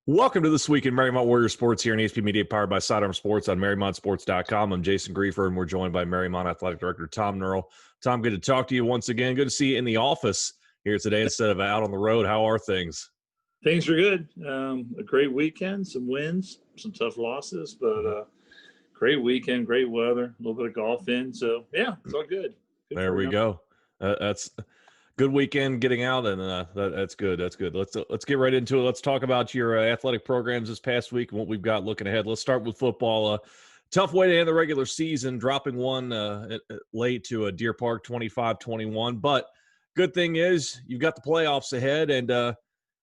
Welcome to This Week in Mariemont Warriors Sports here in ASP Media, powered by Sidearm Sports on MariemontSports.com. I'm Jason Griefer, and we're joined by Mariemont Athletic Director Tom Nurl. Tom, good to talk to you once again. Good to see you in the office here today instead of out on the road. How are things? Things are good. A great weekend, some wins, some tough losses, but great weekend, great weather, a little bit of golf in. So, yeah, it's all good. There we go. That's good weekend getting out, and that's good. That's good. Let's get right into it. Let's talk about your athletic programs this past week and what we've got looking ahead. Let's start with football. Tough way to end the regular season, dropping one late to a Deer Park 25-21. But good thing is you've got the playoffs ahead, and going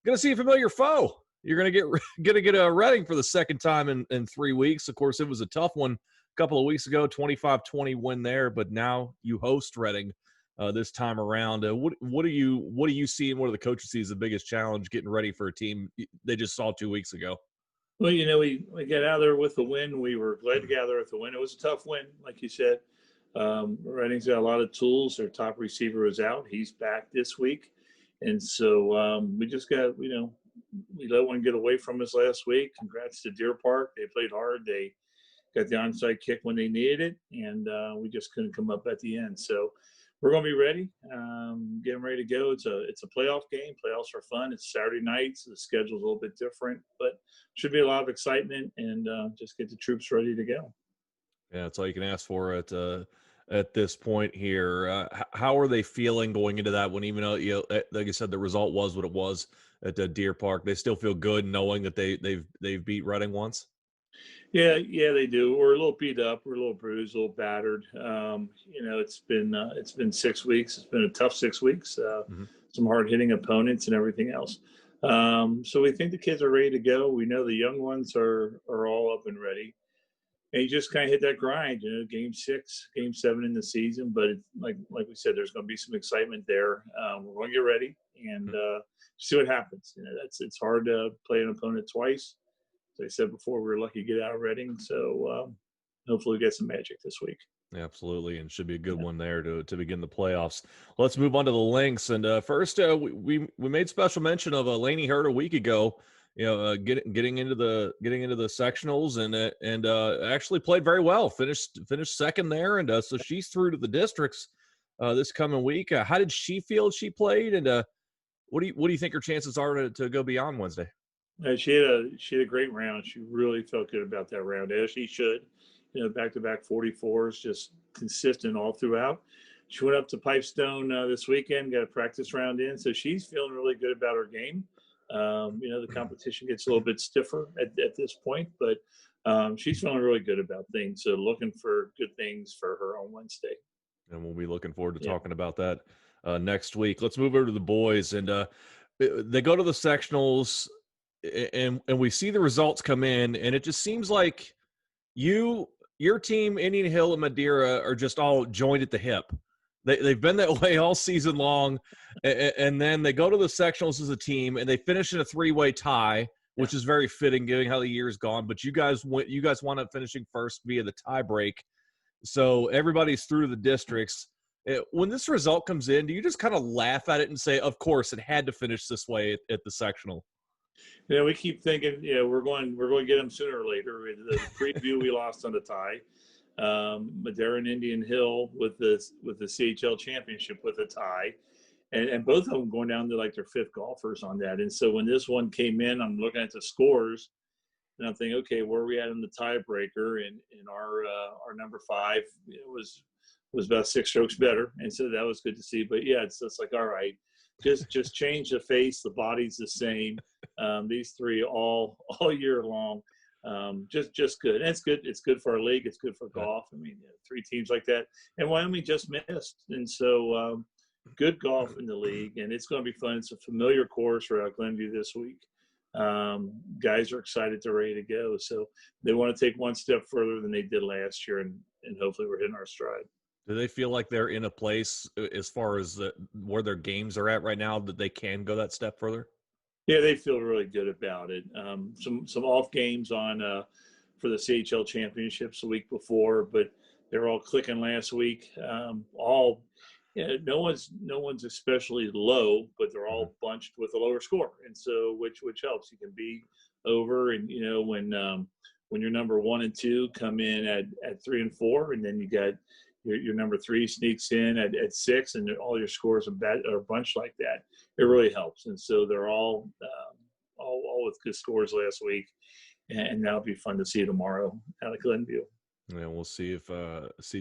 to see a familiar foe. You're going to get a Reading for the second time in 3 weeks. Of course, it was a tough one a couple of weeks ago, 25-20 win there, but now you host Reading this time around. What do you see, and what do the coaches see as the biggest challenge getting ready for a team they just saw 2 weeks ago? Well, we got out there with the win. We were glad to get out there with the win. It was a tough win, like you said. Reading's got a lot of tools. Their top receiver was out. He's back this week. And so we just got, we let one get away from us last week. Congrats to Deer Park. They played hard. They got the onside kick when they needed it, and we just couldn't come up at the end. So we're going to be ready, getting ready to go. It's a playoff game. Playoffs are fun. It's Saturday night, so the schedule's a little bit different, but should be a lot of excitement, and just get the troops ready to go. Yeah, that's all you can ask for at this point here. How are they feeling going into that one? Even though like I said, the result was what it was at Deer Park, they still feel good knowing that they've beat Reading once. Yeah, they do. We're a little beat up. We're a little bruised, a little battered. It's been 6 weeks. It's been a tough 6 weeks. Some hard hitting opponents and everything else. So we think the kids are ready to go. We know the young ones are all up and ready. And you just kind of hit that grind. Game 6, Game 7 in the season. But it's like we said, there's going to be some excitement there. We're going to get ready and see what happens. It's hard to play an opponent twice. As I said before, we were lucky to get out of Reading, so hopefully we get some magic this week. Absolutely, and should be a good one there to begin the playoffs. Let's move on to the Lynx, and first we made special mention of Lainey Hurd a week ago. Getting into the sectionals and actually played very well. Finished second there, and so she's through to the districts this coming week. How did she feel she played, and what do you think her chances are to go beyond Wednesday? She had a great round. She really felt good about that round, as she should. Back-to-back 44s, just consistent all throughout. She went up to Pipestone this weekend, got a practice round in, so she's feeling really good about her game. The competition gets a little bit stiffer at this point, but she's feeling really good about things. So looking for good things for her on Wednesday. And we'll be looking forward to talking about that next week. Let's move over to the boys, and they go to the sectionals. And we see the results come in, and it just seems like your team, Indian Hill and Madeira, are just all joined at the hip. They've been that way all season long, and then they go to the sectionals as a team, and they finish in a 3-way tie, which is very fitting given how the year's gone. But you guys wound up finishing first via the tie break, so everybody's through to the districts. When this result comes in, do you just kind of laugh at it and say, "Of course, it had to finish this way at the sectional"? We keep thinking, we're going to get them sooner or later. The preview we lost on the tie. Madeira and Indian Hill with the CHL championship with a tie, and both of them going down to like their 5th golfers on that. And so when this one came in, I'm looking at the scores, and I'm thinking, okay, where are we at in the tiebreaker? And in our number 5 was about 6 strokes better, and so that was good to see. But yeah, it's just like, all right. Just change the face. The body's the same. These 3 all year long. Just good. And it's good. It's good for our league. It's good for golf. I mean, 3 teams like that. And Wyoming just missed. And so good golf in the league. And it's going to be fun. It's a familiar course for Glenview this week. Guys are excited. They're ready to go. So they want to take one step further than they did last year. And hopefully we're hitting our stride. Do they feel like they're in a place as far as where their games are at right now that they can go that step further? Yeah, they feel really good about it. Some off games on for the CHL championships the week before, but they're all clicking last week. No one's especially low, but they're all bunched with a lower score, and so which helps. You can be over. And when your number 1 and 2 come in at 3 and 4, and then you got your number 3 sneaks in at 6, and all your scores are bunched like that, it really helps. And so they're all with good scores last week, and that'll be fun to see tomorrow out of Glenview. Yeah, we'll see if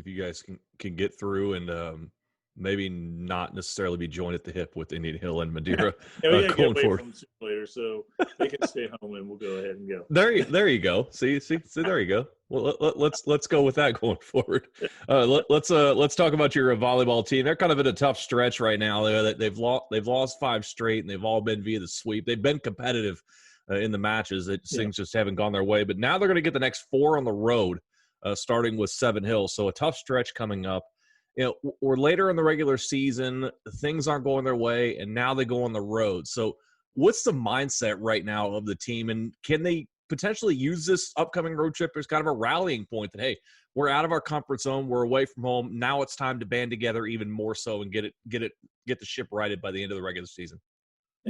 you guys can get through and maybe not necessarily be joined at the hip with Indian Hill and Madeira. Yeah, we gotta get away forward. from them later, so they can stay home, and we'll go ahead and go. There you go. See, there you go. Well, let's go with that going forward. Let's talk about your volleyball team. They're kind of in a tough stretch right now. They've lost 5 straight, and they've all been via the sweep. They've been competitive in the matches. Things just haven't gone their way. But now they're going to get the next 4 on the road, starting with Seven Hills. So a tough stretch coming up. We're later in the regular season. Things aren't going their way, and now they go on the road. So what's the mindset right now of the team, and can they potentially use this upcoming road trip as kind of a rallying point that, hey, we're out of our comfort zone, we're away from home, now it's time to band together even more so and get the ship righted by the end of the regular season?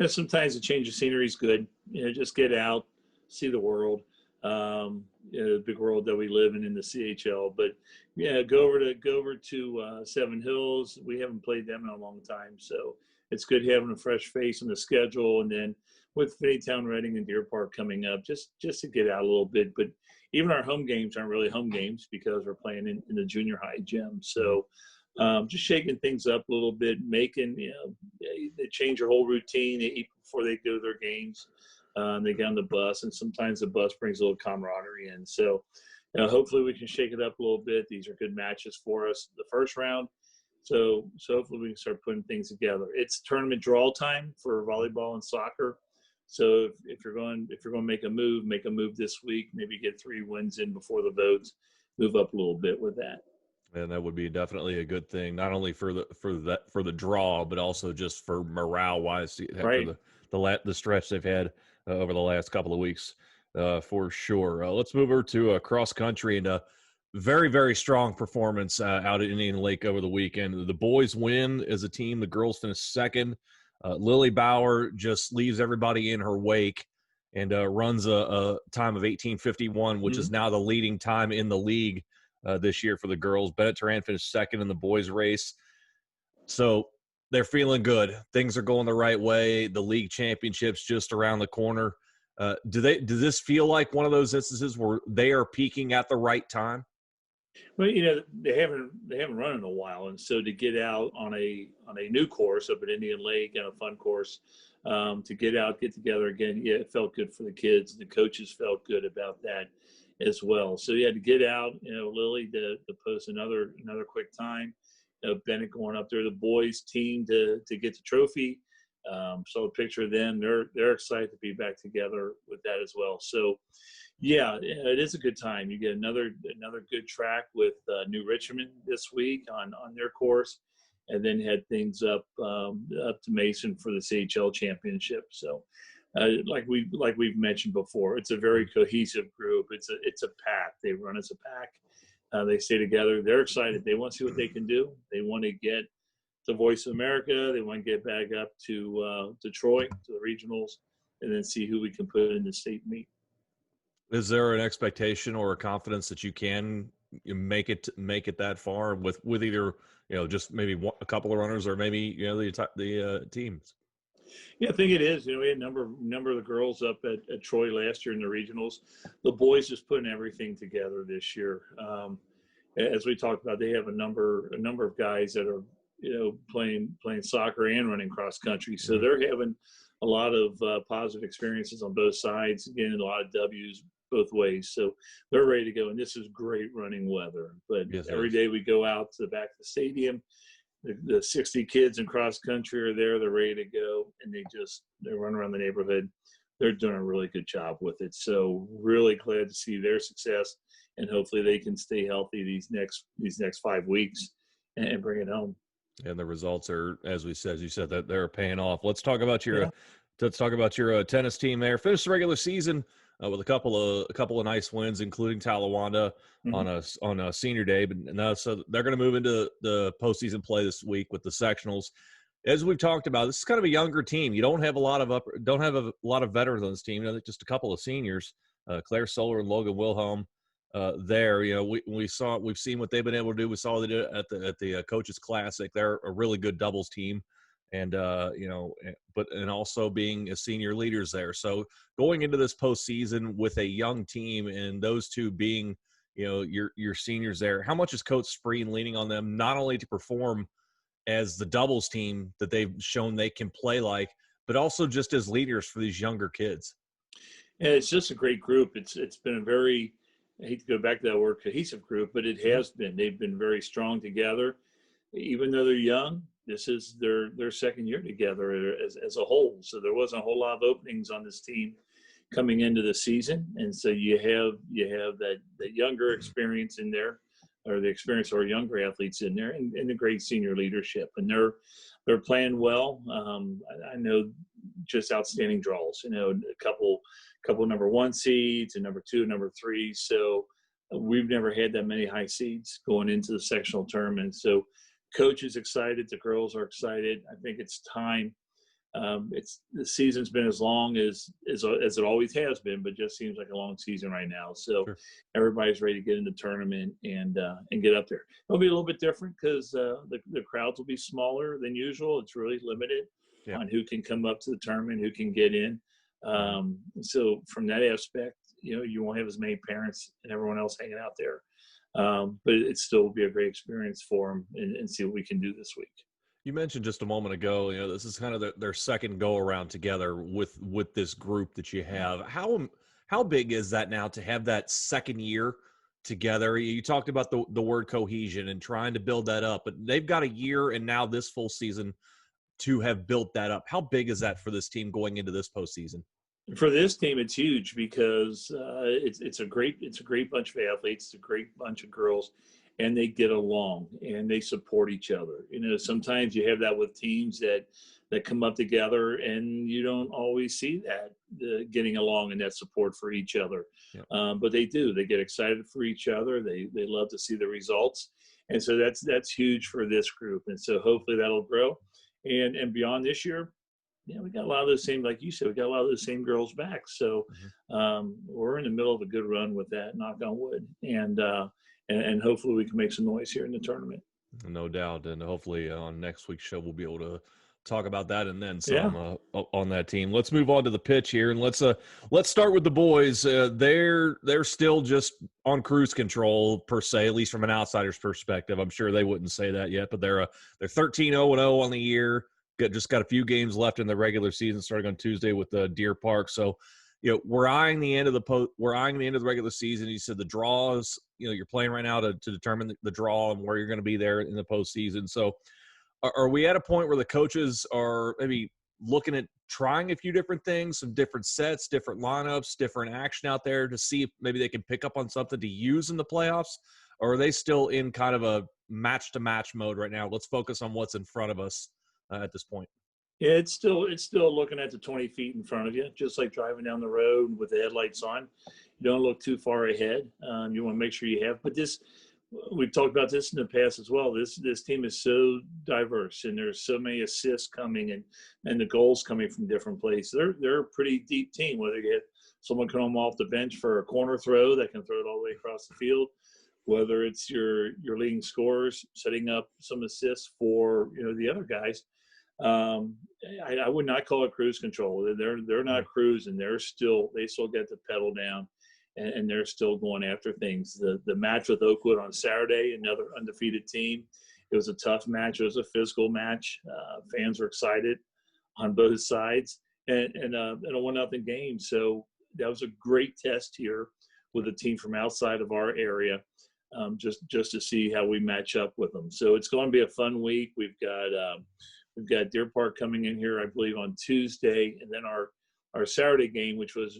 Sometimes a change of scenery is good. Just get out, see the world. The big world that we live in the CHL. But go over to Seven Hills. We haven't played them in a long time, so it's good having a fresh face on the schedule. And then with Finneytown, Reading, and Deer Park coming up, just to get out a little bit. But even our home games aren't really home games because we're playing in the junior high gym. So just shaking things up a little bit, making they change their whole routine. They eat before they go to their games. They get on the bus, and sometimes the bus brings a little camaraderie in. So, hopefully we can shake it up a little bit. These are good matches for us the first round. So hopefully we can start putting things together. It's tournament draw time for volleyball and soccer. So if you're going to make a move this week. Maybe get 3 wins in before the votes. Move up a little bit with that. And that would be definitely a good thing, not only for the draw, but also just for morale wise, Right. For the stretch they've had over the last couple of weeks, for sure. Let's move over to cross country, and very, very strong performance out at Indian Lake over the weekend. The boys win as a team. The girls finish second. Lily Bauer just leaves everybody in her wake and runs a time of 18:51, which is now the leading time in the league this year for the girls. Bennett Turan finished second in the boys race. So they're feeling good. Things are going the right way. The league championship's just around the corner. Does this feel like one of those instances where they are peaking at the right time? Well, they haven't run in a while, and so to get out on a new course up at Indian Lake and a fun course, to get out, get together again, it felt good for the kids. The coaches felt good about that as well. So you had to get out. Lily to post another quick time. Bennett going up there, the boys team to get the trophy. Saw a picture of them. They're excited to be back together with that as well. So, yeah, it is a good time. You get another good track with New Richmond this week on their course, and then head things up to Mason for the CHL championship. So, like we've mentioned before, it's a very cohesive group. It's a pack. They run as a pack. They stay together. They're excited. They want to see what they can do. They want to get to Voice of America. They want to get back up to Troy, to the regionals, and then see who we can put in the state meet. Is there an expectation or a confidence that you can make it that far with either just maybe a couple of runners or maybe the teams? Yeah, I think it is. We had a number of the girls up at Troy last year in the regionals. The boys just putting everything together this year. As we talked about, they have a number of guys that are playing soccer and running cross country. So they're having a lot of positive experiences on both sides, getting a lot of W's both ways. So they're ready to go. And this is great running weather. But yes, every day we go out to the back of the stadium, the 60 kids in cross country are there. They're ready to go, and they run around the neighborhood. They're doing a really good job with it. So really glad to see their success, and hopefully they can stay healthy these next 5 weeks and bring it home. And the results are, as you said, that they're paying off. Let's talk about your tennis team there. Finished the regular season with a couple of nice wins, including Talawanda on a senior day. But so they're going to move into the postseason play this week with the sectionals. As we've talked about, this is kind of a younger team. You don't have a lot of veterans on this team. Just a couple of seniors, Claire Solar and Logan Wilhelm. There, we've seen what they've been able to do. We saw they did it at the Coaches Classic. They're a really good doubles team, and and also being a senior leaders there. So going into this postseason with a young team and those two being, your seniors there, how much is Coach Spreen leaning on them not only to perform as the doubles team that they've shown they can play like, but also just as leaders for these younger kids? And it's just a great group. It's been a very, I hate to go back to that word, cohesive group, but it has been. They've been very strong together, even though they're young. This is their second year together as a whole. So there wasn't a whole lot of openings on this team coming into the season, and so you have that younger experience in there, or the experience of our younger athletes in there, and the great senior leadership, and they're playing well. I know just outstanding draws. A couple number one seeds and number two, number three. So we've never had that many high seeds going into the sectional tournament. So coach is excited. The girls are excited. I think it's time. The season's been as long as it always has been, but just seems like a long season right now. So Sure. Everybody's ready to get in the tournament and get up there. It'll be a little bit different because the crowds will be smaller than usual. It's really limited on who can come up to the tournament, who can get in. So from that aspect, you won't have as many parents and everyone else hanging out there. But it still will be a great experience for them and see what we can do this week. You mentioned just a moment ago, this is kind of their second go around together with this group that you have. How big is that now to have that second year together? You talked about the word cohesion and trying to build that up, but they've got a year and now this full season to have built that up. How big is that for this team going into this postseason? For this team, it's huge because it's a great bunch of athletes, it's a great bunch of girls, and they get along and they support each other. Sometimes you have that with teams that come up together, and you don't always see that getting along and that support for each other. Yep. But they do. They get excited for each other. They love to see the results, and so that's huge for this group. And so hopefully that'll grow, and beyond this year. Yeah, we got a lot of those same, like you said, we got a lot of those same girls back. So we're in the middle of a good run with that, knock on wood. And hopefully we can make some noise here in the tournament. No doubt. And hopefully on next week's show, we'll be able to talk about that and then some on that team. Let's move on to the pitch here, and let's start with the boys. They're still just on cruise control per se, at least from an outsider's perspective. I'm sure they wouldn't say that yet, but they're 13-0-0 on the year. Just got a few games left in the regular season, starting on Tuesday with Deer Park. So, we're eyeing the end of the regular season. You said the draws. You're playing right now to determine the draw and where you're going to be there in the postseason. So, are we at a point where the coaches are maybe looking at trying a few different things, some different sets, different lineups, different action out there to see if maybe they can pick up on something to use in the playoffs? Or are they still in kind of a match-to-match mode right now? Let's focus on what's in front of us at this point. Yeah, it's still looking at the 20 feet in front of you, just like driving down the road with the headlights on. You don't look too far ahead. You want to make sure you have. But we've talked about this in the past as well. This team is so diverse, and there's so many assists coming and the goals coming from different places. They're a pretty deep team. Whether you get someone come off the bench for a corner throw that can throw it all the way across the field, whether it's your leading scorers setting up some assists for the other guys. I would not call it cruise control. They're not cruising. They still get the pedal down, and they're still going after things. The match with Oakwood on Saturday, another undefeated team. It was a tough match. It was a physical match. Fans were excited on both sides, and a 1-0 game. So that was a great test here with a team from outside of our area. Just to see how we match up with them. So it's going to be a fun week. We've got Deer Park coming in here, I believe, on Tuesday, and then our Saturday game, which was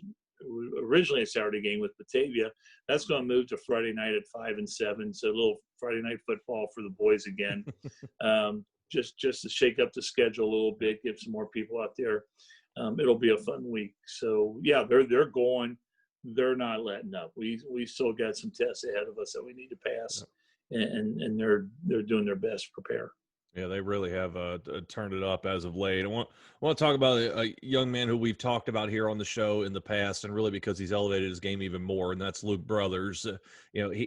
originally a Saturday game with Batavia, that's going to move to Friday night at 5 and 7. So a little Friday night football for the boys again, just to shake up the schedule a little bit, give some more people out there. It'll be a fun week. So yeah, they're going. They're not letting up. We still got some tests ahead of us that we need to pass, and they're doing their best to prepare. Yeah, they really have turned it up as of late. I want to talk about a young man who we've talked about here on the show in the past, and really because he's elevated his game even more, and that's Luke Brothers.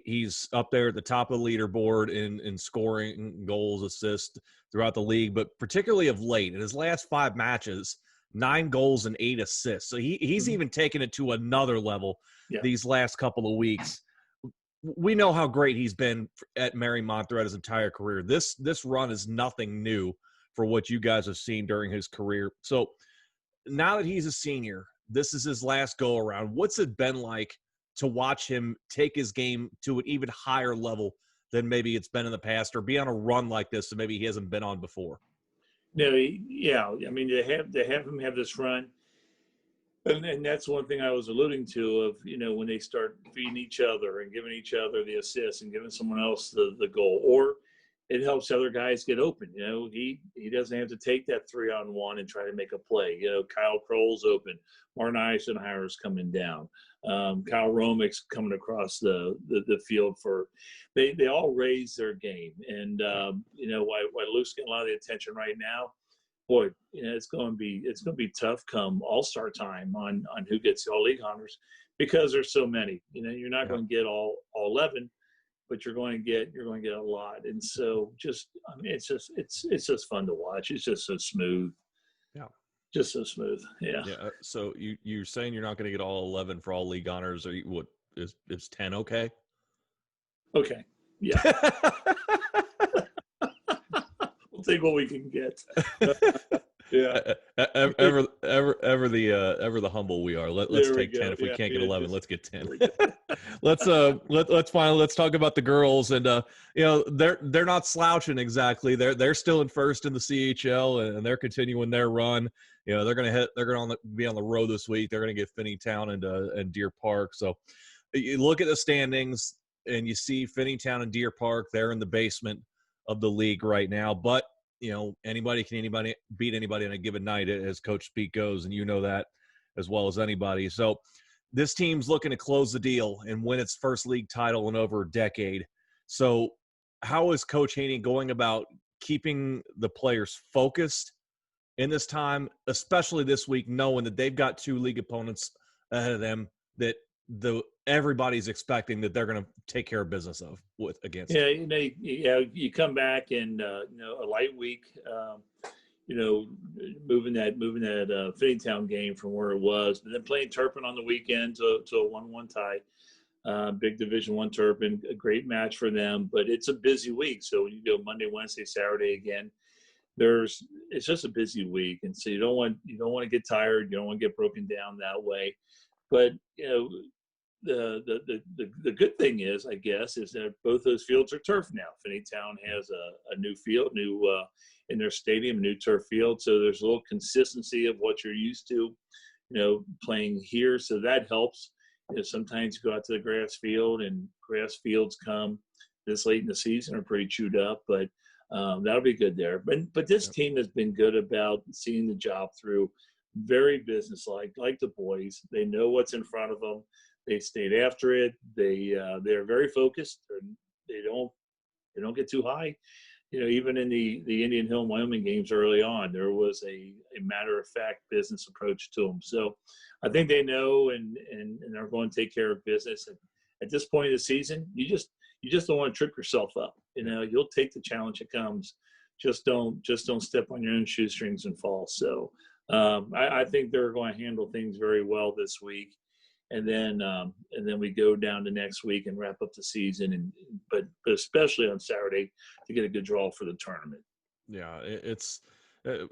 He's up there at the top of the leaderboard in scoring, goals, assists throughout the league, but particularly of late. In his last 5 matches, 9 goals and 8 assists. So he's even taken it to another level Yeah. these last couple of weeks. We know how great he's been at Mariemont throughout his entire career. This run is nothing new for what you guys have seen during his career. So now that he's a senior, this is his last go around. What's it been like to watch him take his game to an even higher level than maybe it's been in the past, or be on a run like this that maybe he hasn't been on before? No, yeah. I mean, to have him have this run, and that's one thing I was alluding to of, when they start feeding each other and giving each other the assist and giving someone else the goal, or it helps other guys get open. He doesn't have to take that 3-on-1 and try to make a play. Kyle Kroll's open, Martin Eisenhower's coming down, Kyle Romick's coming across the field for. They all raise their game, and why Luke's getting a lot of the attention right now. Boy, it's going to be tough come All-Star time on who gets the All-League honors, because there's so many. You're not going to get all 11, but you're going to get a lot. And so it's just fun to watch. It's just so smooth. Yeah. Just so smooth. Yeah. Yeah. So you're saying you're not going to get all 11 for all league honors, or what is 10 okay? Okay. Yeah. We'll take what we can get. Yeah. Ever the humble we are. Let's take 10. If we can't get 11, let's get 10. Let's talk about the girls, and they're not slouching exactly. They're still in first in the CHL, and they're continuing their run. They're going to be on the road this week. They're going to get Finneytown and Deer Park. So you look at the standings and you see Finneytown and Deer Park. They're in the basement of the league right now, but anybody can beat anybody on a given night, as Coach Speak goes, and you know that as well as anybody. So this team's looking to close the deal and win its first league title in over a decade. So how is Coach Haney going about keeping the players focused in this time, especially this week, knowing that they've got 2 league opponents ahead of them that everybody's expecting that they're going to take care of business against? Yeah, you come back and a light week, moving that Finneytown game from where it was, but then playing Turpin on the weekend to a 1-1 tie. Big Division I Turpin, a great match for them, but it's a busy week. So you go Monday, Wednesday, Saturday again. It's just a busy week, and so you don't want to get tired. You don't want to get broken down that way. But the good thing is, I guess, is that both those fields are turf now. Finneytown has a new field, in their stadium, new turf field. So there's a little consistency of what you're used to, playing here. So that helps. Sometimes you go out to the grass field, and grass fields come this late in the season are pretty chewed up, but that'll be good there. But this team has been good about seeing the job through. Very businesslike, like the boys. They know what's in front of them. They stayed after it. They're very focused. They don't get too high. Even in the Indian Hill and Wyoming games early on, there was a matter of fact business approach to them. So I think they know and are going to take care of business. At this point of the season, you just don't want to trip yourself up. You'll take the challenge that comes. Just don't step on your own shoestrings and fall. So I think they're going to handle things very well this week. And then we go down to next week and wrap up the season, but especially on Saturday to get a good draw for the tournament. Yeah, it's so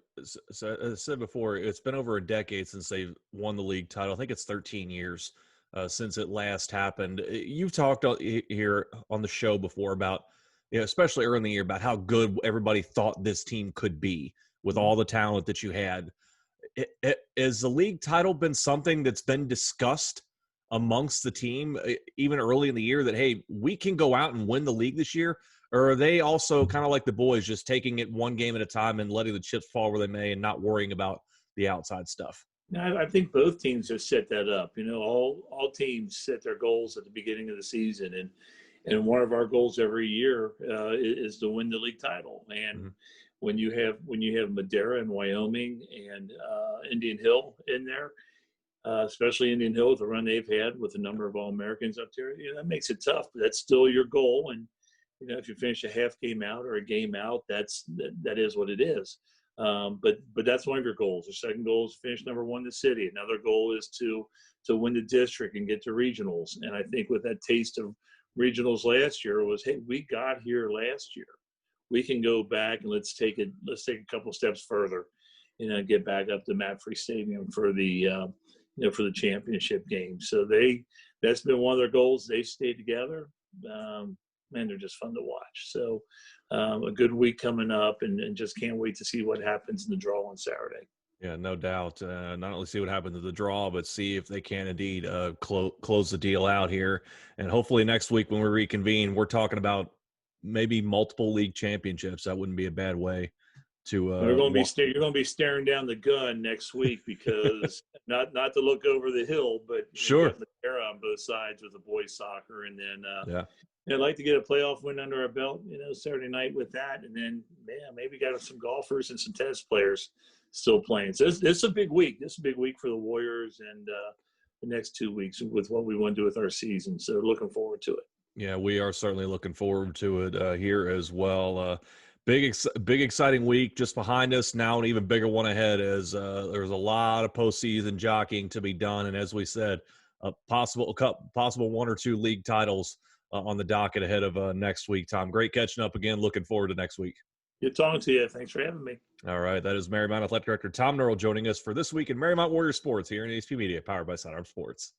as I said before, it's been over a decade since they've won the league title. I think it's 13 years since it last happened. You've talked here on the show before about, especially early in the year, about how good everybody thought this team could be with all the talent that you had. Has the league title been something that's been discussed amongst the team even early in the year, that, hey, we can go out and win the league this year? Or are they also kind of like the boys, just taking it one game at a time and letting the chips fall where they may and not worrying about the outside stuff? I think both teams have set that up. All teams set their goals at the beginning of the season, And one of our goals every year is to win the league title. And Mm-hmm. when you have Madera and Wyoming and Indian Hill in there, especially Indian Hill with the run they've had with a number of All-Americans up there, that makes it tough. But that's still your goal. And if you finish a half game out or a game out, that is what it is. But that's one of your goals. The second goal is to finish number one in the city. Another goal is to win the district and get to regionals. And I think with that taste of regionals last year was, hey, we got here last year. We can go back and let's take a couple steps further, get back up to MAPFRE Stadium for the for the championship game. So that's been one of their goals. They've stayed together. Man, they're just fun to watch. So a good week coming up, and just can't wait to see what happens in the draw on Saturday. Yeah, no doubt. Not only see what happens to the draw, but see if they can indeed close the deal out here. And hopefully next week when we reconvene, we're talking about maybe multiple league championships. That wouldn't be a bad way to. You're going to be staring down the gun next week because not to look over the hill, but sure, you got Madera on both sides with the boys soccer, and then yeah. I'd like to get a playoff win under our belt, Saturday night with that. And then, maybe got some golfers and some tennis players still playing. So it's a big week. This is a big week for the Warriors and the next 2 weeks with what we want to do with our season. So looking forward to it. Yeah, we are certainly looking forward to it here as well. Big exciting week just behind us. Now an even bigger one ahead as there's a lot of postseason jockeying to be done. And as we said, possible one or two league titles on the docket ahead of next week. Tom, great catching up again. Looking forward to next week. Good talking to you. Thanks for having me. All right. That is Mariemont Athletic Director Tom Nurl joining us for This Week in Mariemont Warriors Sports here in ASP Media, powered by Sidearm Sports.